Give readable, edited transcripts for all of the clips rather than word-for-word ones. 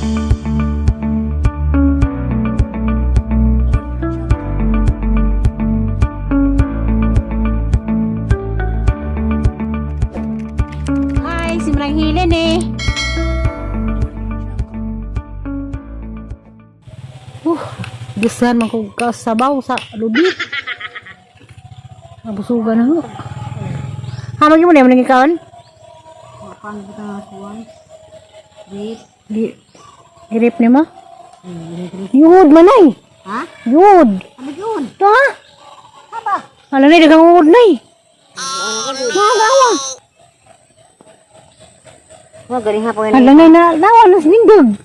Hi, simrang hilin eh. Gustuhan man ko kasabaw sa lubi. Nabusugan na ho. Hamag mo na yung ikaon? Makan kita nasuan. Grip. Grip ni mo? Yud manay. Ha? Yud. Ano yun? Ito ha? Apa? Alam na, dagang uod na eh. Magawa. Wah, galing hapon yan. Alam na, nawa na sinindog.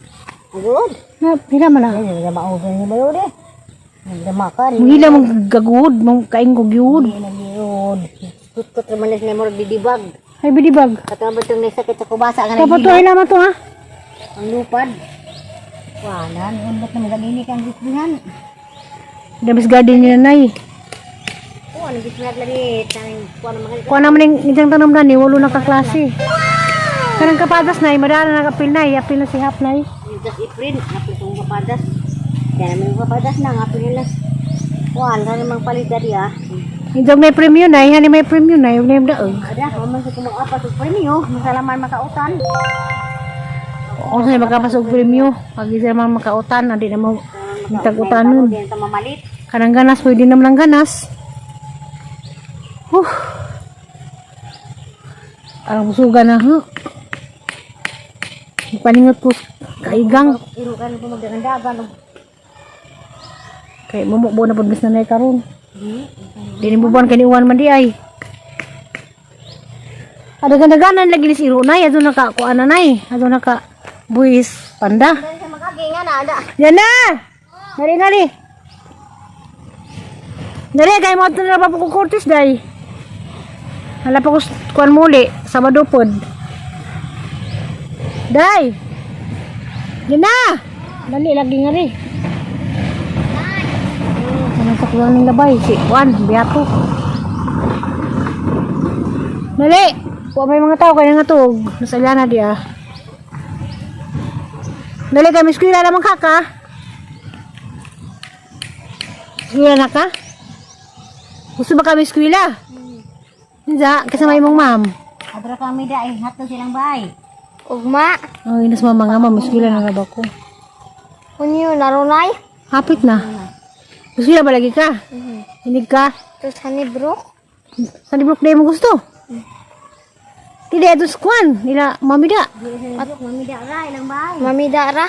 Good. Hila mo na. Hindi na maubos niya ba yun eh? Hindi na makan. Hila mong gagud, mong kain ko gyud. Hindi na yun. Tutkot naman na sinimor didibag. Ay, bidibag. Katulad itong nagsakit sa kubasa. Tapos to, hila mo to ha? Ang lupad. Wanan, undat na nagagini kang gisbihan. Damis garden nila na eh. Oh, ano gisbihan lagi? Kuha naman yung isang tanong na ni, walo na kaklase. Karang kapadas na eh, madala na kapil na eh. Apil na si Hap na eh. Just i-print. Apil itong kapadas. Kaya naman yung kapadas na. Apil nila. Wala na namang palit dari ah. Idog may premium na eh. Hani may premium na eh. Huwag na yung daog. Ada, mamang sa kumang-apat sa premium. Masalaman makautan. O sa'yo magkapasog premium. Pag isa naman makautan, hindi na mo tag-utan nun. Hindi na mamalit. Kanang ganas, pwede naman ang ganas. Ang busugan na ha. Paningot po kaigang. Irukan po magdagandagan. Kaya mumukbo na po bis na na karon. Dinibubuan kaniuan man di ay. Adagan-daganan lagi ni iro na. Ato nakakuan na na eh. Ato naka buwis panda. Dahil sa makaginga na ada. Yan na! Ngali. Dari, kaya mo ito na pa po kurtis day. Hala pa ko kuan muli. Sabado pod. Day! Yan na! Dali, lagi nga rin. Ano sa kulang ng labay? Si Juan, biyato. Dali! Kuha may mga tao kaya nga tug. Nasalya na di ah. Dali, kami eskwila naman kaka. Eskwila na ka? Gusto ba kami eskwila? Hindi, kasama yung ma'am. Adra kami da eh. Hato silang bahay. Ugma, Oh, inas mama nga ma'am. Eskwila na nga ba ko? kunyo narunay. Hapit na. Eskwila ba lagi ka? Hinig ka? Terus hanibro. Saan di block day mo gusto? Tidak itu skuan. Nila mami da. At mami da ra ilang bahay. Mami dara.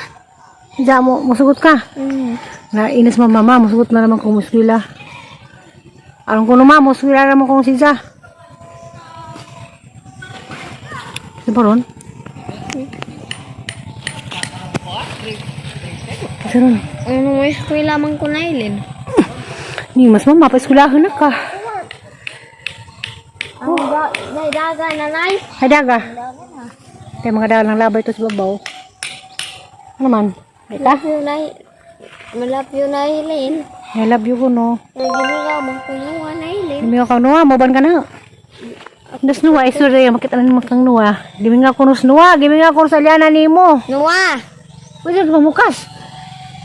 Hindi mo masugot ka. Na inas mama masugot na naman kung eskwila. Alam ko naman, eskwila naman kung siya. Di ba ron? Saron. Ano mo eskwela man ko nailin? Ni mas mama pa eskwelahan na ka. Ang daga nanay. Ay daga. Kaya mga daga ng labay ito sa babaw. Ano man? Ika? Malapyo nailin. I love you ko no. Naginigaw man ko yung nailin. Dimi ka nuwa, maban ka na. Das nuwa, isuri, makita na naman kang nuwa. Dimi nga kunus nuwa, dimi nga kunus alyana ni mo. Nuwa! Pwede ito mamukas.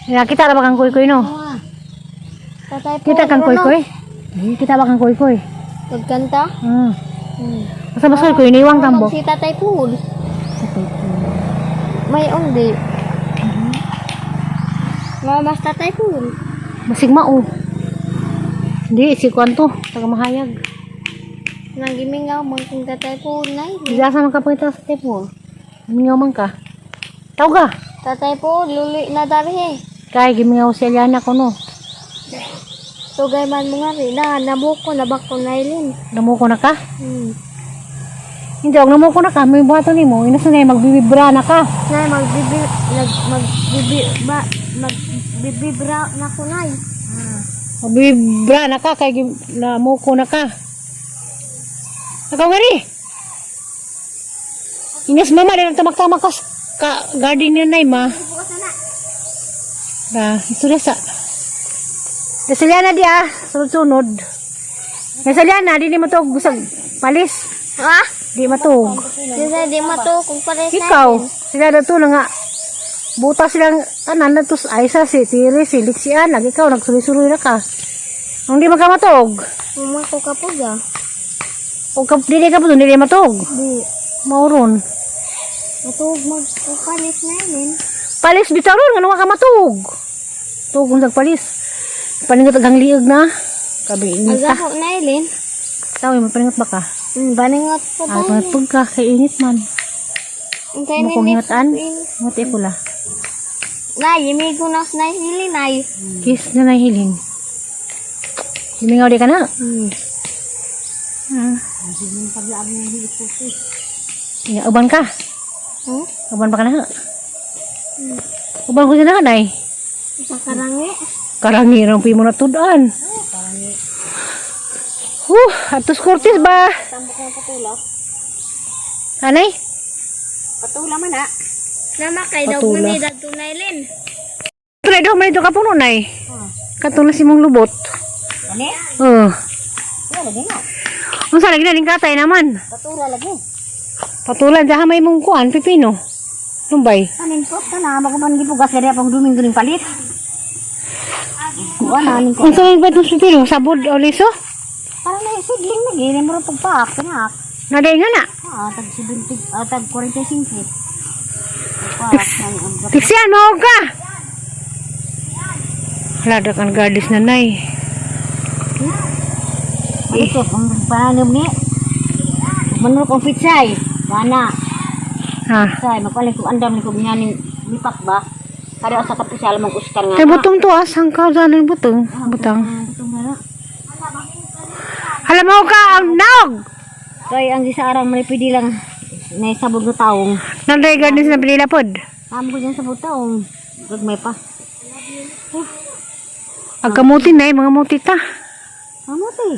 Kita na ba kang koy-koy no? Tatay po. Kita kang koy-koy? Kita ba kang koy-koy? Pagkanta? Basta-basta koy, iniwang tambo. Si tatay po. May undi. Mamas tatay po. Masig mao. Hindi, si Kwanto, taga mahayag. Nagimingaw man kung tatay po nailin. Bisa man ka pangita sa tepo. Mingaw man ka. Tao ka? Tatay po, luli na darhe. Kaya gimingaw si Alyana ko no. Tugay man mo nga rin. Nabuko na bako nailin. Namuko na ka? Hindi, huwag namuko na ka. May buhato ni mo. Inas na magbibibra na ka. Nay, magbibibra na ko, nay. Magbibibra na ka. Kaya namuko na ka. Ikaw nga rin. Inas mama, rin ang tamak-tamak ka garden niya na ma. Ito na sa. Nasaliana di sunod-sunod. Nasaliana, di matog. Gusag palis. Ha? Di matog. Sila di mato kung pares Ikaw, sila dato na nga. Buta silang tanan na tus Aisa, si Tiri, si Lixian. Lagi ikaw, nagsuloy-suloy na ka. Ang di magkamatog. Mama ko kapuga. O dili ka po doon, dili matog. Di. Mauron. Matug magpapalit na yun. Palis bitaw ron, nga ka matog. Tugong nagpalis. Paningot agang liig na. Kabiinit ka. Aga ko na yun. Tawi, mapaningot ba ka? Baningot ko Ah, daw. pangitpag ka, kay init man. Ang kayo Ano kong na hingataan? Ngati pula. Nay, may gunas na hili, nay. Kiss na nahilin. Limingaw di ka na. Ya, uban ka. Hmm? Uban pa ka na. Uban ko sila ka, nay. Sa karangi. Karangi rang pi mo na tudan. Atus kurtis ba? Tambok ng patula. Anay? Patula man na. Nama kay daw Patula. guni dad tunay lin. Tulay daw, manito ka puno, nay. Katong na si mong lubot. Ani? Wala lagi na. Ang sa lagi na rin katay naman. Patula lagi. Patulan, sa may mong kuan, pipino. Lumbay. Kanin ko na maguman gipugas gari apang duming guring palit. Wala ning ko. Ang sa may itong pipino, sabod o liso? Para na sidling lagi ni mo pagpaak kana. Naday nga na. Tag 70 tag 45. Pagpaak ang Tiksian, mahog ka. Haladak ang gadis na, nay. ito ang panganib ni. Manok ang pitsay. Kana. Ha. Say mapalit ko andam ni ko binyaning lipak ba. Kada sa kapisal mong uskan nga. Kay butong to, asang ka, danin butong. Butang. Ito na. Alam mo ka, ang naog! Kay ang gisarang manipidi lang na sabog na taong. Nanday gadis na pinilapod. Amo ko dyan sabog taong. Gagmay pa. Agkamutin na mga muti ta. Amo ti.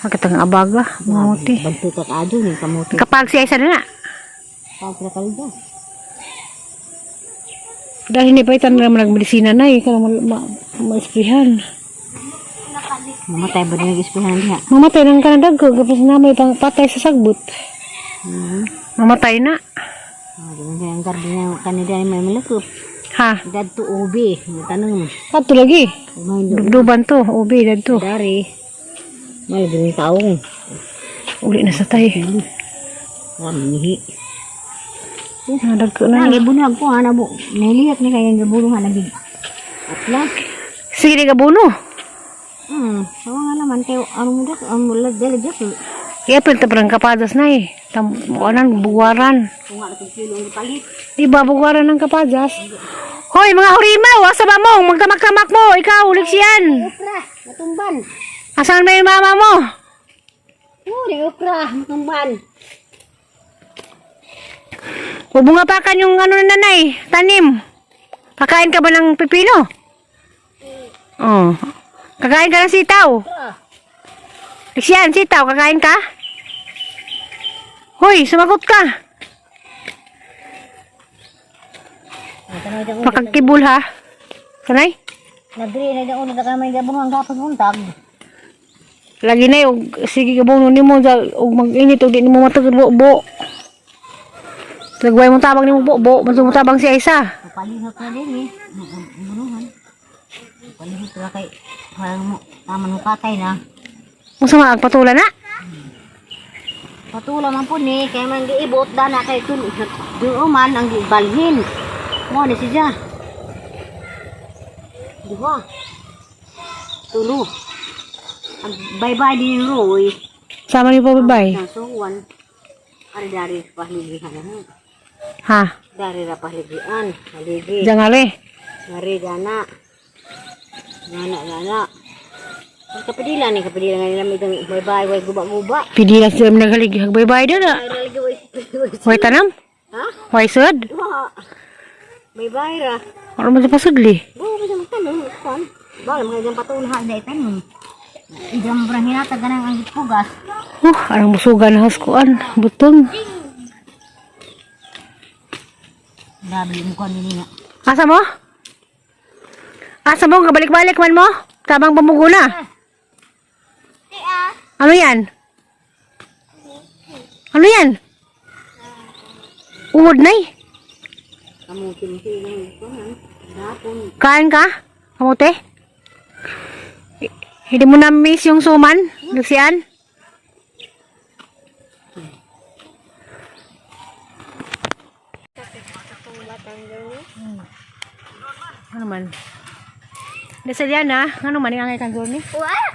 Nakatang abaga, mga muti. Bantu ka kaado ni kamuti. Kapag siya isa na na. Pagkira ka dyan. Dahil hindi pa itan na nagmedisina na eh. Kaya ma-esprihan. Mamatay ba rin nag-ispihan niya? Mamatay ng kanadag ko. Kapag na may patay sa sagbot. Mamatay na. Ang gardo niya kanida ay may malakop. Ha? Dadto ubi. Tanong. Ato lagi. May Dubduban to. Ubi, dadto. dari. May din taong. Uli na sa tay. Ramihi. Nadag ko na. Nagibunag ko ana bo. Nilihat ni kaya gabulungan nagig. Atla. Sige, di ka buno. So nga naman kayo ang mudak ang mulad dali dito. Kaya pinta parang kapadas na eh. Tamuanan, buwaran. Kung nga itong kilo ang palit. Diba, buwaran ng kapadas? Hoy, mga hurimaw! Asa ba mo? Magtamak-tamak mo! Ikaw, ulit siyan! Ukra, matumban. Asan ba yung mama mo? Uri, ukra, matumban. Bubungapakan yung ano na nanay, tanim. Kakain ka ba ng pipino? Oh. Kakain ka ng sitaw? Lixian, sitaw, kakain ka? Hoy, sumagot ka. Pakagkibul ha. Kanay? Nagri na daw na kamay gabon ang gapon untag. Lagi na yung, sige ka buno ni mo, og mag-init, og di mo matagod bo. Lagway mo tabang ni mo bo, masung mo tabang si Aisa. Palihot na din eh. Bunuhan. Palihot na kay parang mo taman mo patay na. Masama ang patula na. Patula man po ni kay man giibot dana kay kun man ang gibalhin. Mo ni siya. Di ba? Tulo. Ang bye-bye din Roy. Sama ni po bye. So one. Ari dari pahligihan na. Ha? Dari ra pahligian. Haligi. Jangale. Ngari gana. Gana. Ang kapadilan ni kapadilan nga nila itong bye-bye way guba-guba. Pidi lang sila nagalig. Bye-bye doon na. Ay nalagi way. Hoy tanam? Ha? Hoy sud? Wa. Bye-bye ra. Ano mo sa pasudli? Oo, kasi magtanong. Kan? Bala mga dyan patulha na itanong. Idang berang hinata ganang ang pugas. Anong musugan na haskuan. Butong. Grabe yung mukha nila nga. Asa mo? Asa mo? Kabalik-balik man mo? Tabang pamuguna. Ano yan? Ano yan? Uwod na eh. kamutin silang kuhan. Hapon. Kain ka? Kamote? Hindi mo na-miss yung suman? Lucian? Ano man? Nasa diyan ha? Ano man yung angay kang ni? Wah!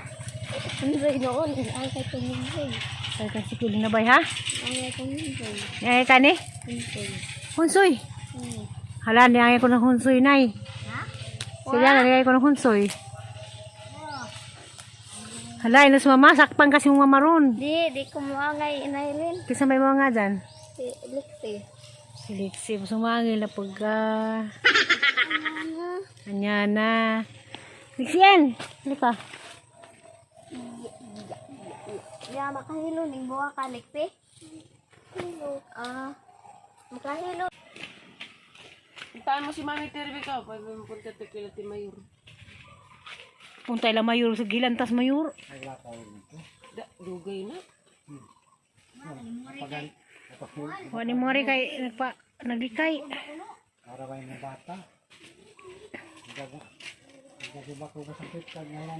Ano rin noon? Ang kay Tuminday. Ay kasi piling na bay ha? Ang kay Tuminday. Angay ka ni? Hunsoy. Hala, niangay ko ng hunsoy, nay. Ha? Sila, nilagay ko ng hunsoy. Hala, inos mama, sakpan kasi yung mama ron. Di ko maangay inailin. Kisa may mga nga dyan. Si Lixie. Si Lixie, sumangil na pagka. Kanya na. Lixian, halika. Ya, makahilo ning buwa ka, Lixie. Hilo. Makahilo. Puntaan mo si Mami Terby ka, pag punta ito kila ti Mayor. Puntay lang mayur sa gilantas mayur. Dugay na. Wani mo rin kay naglikay.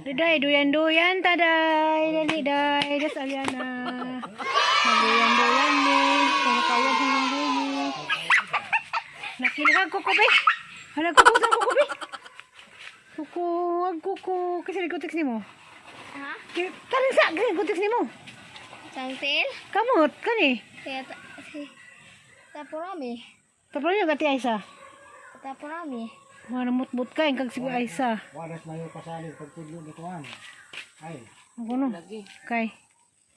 Diday, duyan-duyan, taday, daliday, das aliana. Duyan-duyan ni, kaya hanggang bumi. Nakiligag ko be. Hala ko be. Kuku, kasi nagkutik ni mo. Ha? Talang sa, kasi nagkutik ni mo. Sangtil? Kamot, kani. Si Tapurami. Tapos yung gati Aisa. Tapurami. Mga namutbut ka, yung kag si Aisa. Waras na yung pasalig pagtudlo gituan. Ay. Ang kuno, Lagi. kay.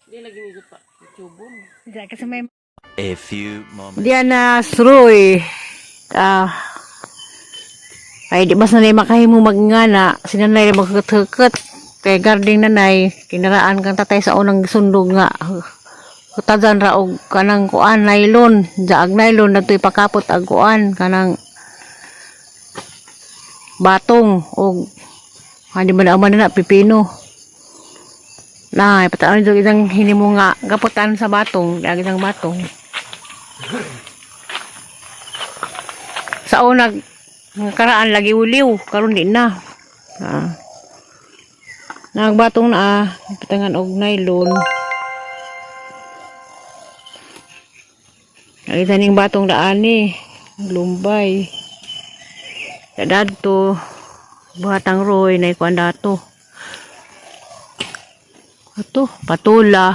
Di lagi nito pa. Tubon. Diyan kasi may... A few moments. Diyan na, Sroy. Ay, di mas nanay makahimo magngana. Sinanay magkakot-hukot. Kay garding nanay, kinaraan kang tatay sa unang sundog nga. Kutadan ra og kanang kuan nylon. Jaag nylon nagtoy pakapot ang kuan kanang batong og hindi man naman na pipino. Na, pataan jud isang hinimo nga gaputan sa batong, dagit ang batong. Sa unang karaan lagi uliw, karon di na. Nagbatong na patangan og nylon. Nakita ning batong daan ni lumbay. Dadto buhatang roy na ikuan dato. Ato, patula,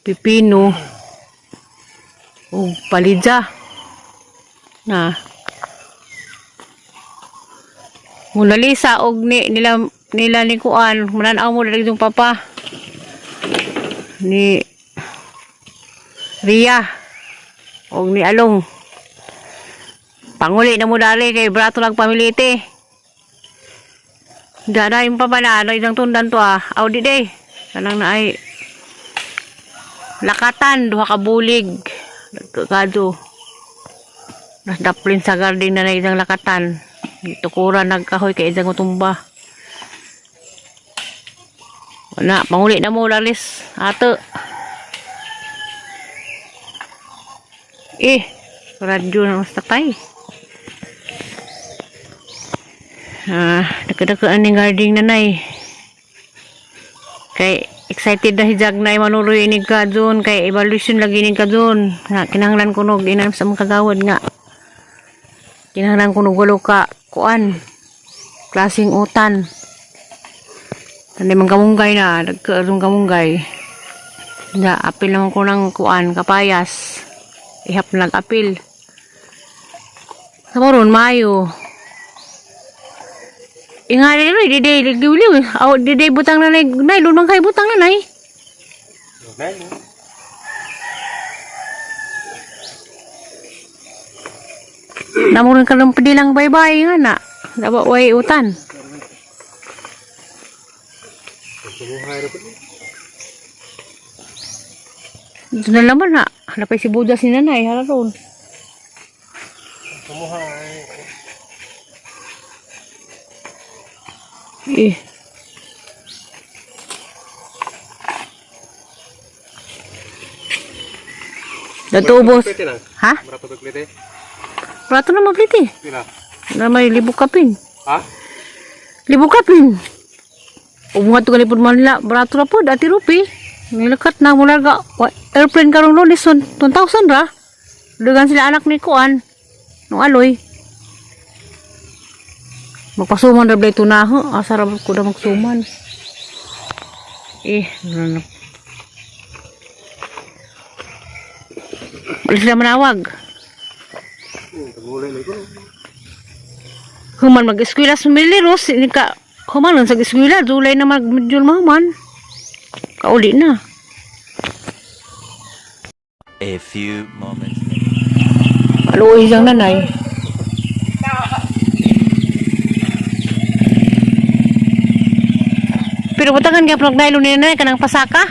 pipino, ug palidza. Na. Muna lisa og nila ni kuan, mananaw mo dali yung papa. Ni Ria og ni Along. Panguli na mo dali kay brato lang pamilite. Dada yung papa na ano isang tundan to Aw di day. Kanang na ay lakatan duha ka bulig. Nagkakado. Nasdaplin sa garden na isang lakatan. Tukuran nagkahoy kay isang utumba. Wala, panguli na mo lalis. Ato. Radyo na mas tatay. Daka-dakaan ni garden nanay. Kay excited na hijag na manuloy ni ka doon. Kay evaluation lagi ni ka doon. Kinahanglan ko nog inang sa mga kagawad nga. Kinahanglan ko nog walo ka kuan. Klaseng utan. Tanda mang kamunggay na. Nagkaroon kamunggay. Apil naman ko ng kuan. Kapayas. Ihap na nag-apil. Kamoron, Mayo. Ingari rin, diday, ligiw-liw. Diday, butang na nay. Lunang kayo butang na nay. Namurin ka ng padilang bye-bye nga na. Dapat way utan. Ito na laman na. Halapay si Budas ni nanay. Halaron. Natubos. Ha? Barato na mabliti. Pila? Na may libog kapin. Ha? Libog kapin. Ubungat to galipod Manila. Barato na po. Dati rupi. Nilakat na mula ga. Airplane karong Lolis. 1,000 ra. Dugan sila anak ni Kuan. Nung aloy. Magpasuman ra ito na ho. Asa ra ko na magsuman. Nanap. Wala sila manawag. Human mag-eskwela sa Miliros. Human lang sa eskwela. Julay na mag-medyo mahuman. Kauli na. A few moments. Aluoy siyang nanay. Pero butangan ka pag nylon ni nanay kanang pasaka?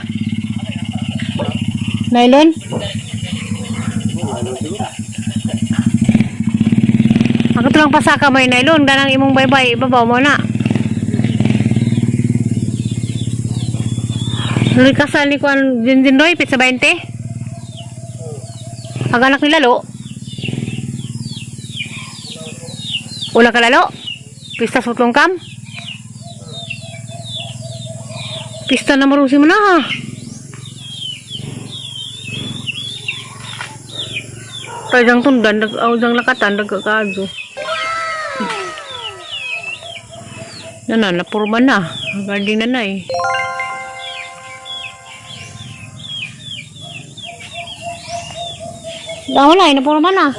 Nylon? Ako tulang pasaka may nylon. Ganang imong baybay. Ibabaw mo na. Kasal ni Kuan Jinjindoy, pizza 20. Ang anak ni Lalo. Wala ka Lalo? Pista sa kam? Pista na marusi mo na ha. Kaya tundan, jang lakatan, nagkakaadyo. Napurma na. Garding na eh. Wala, napurma na.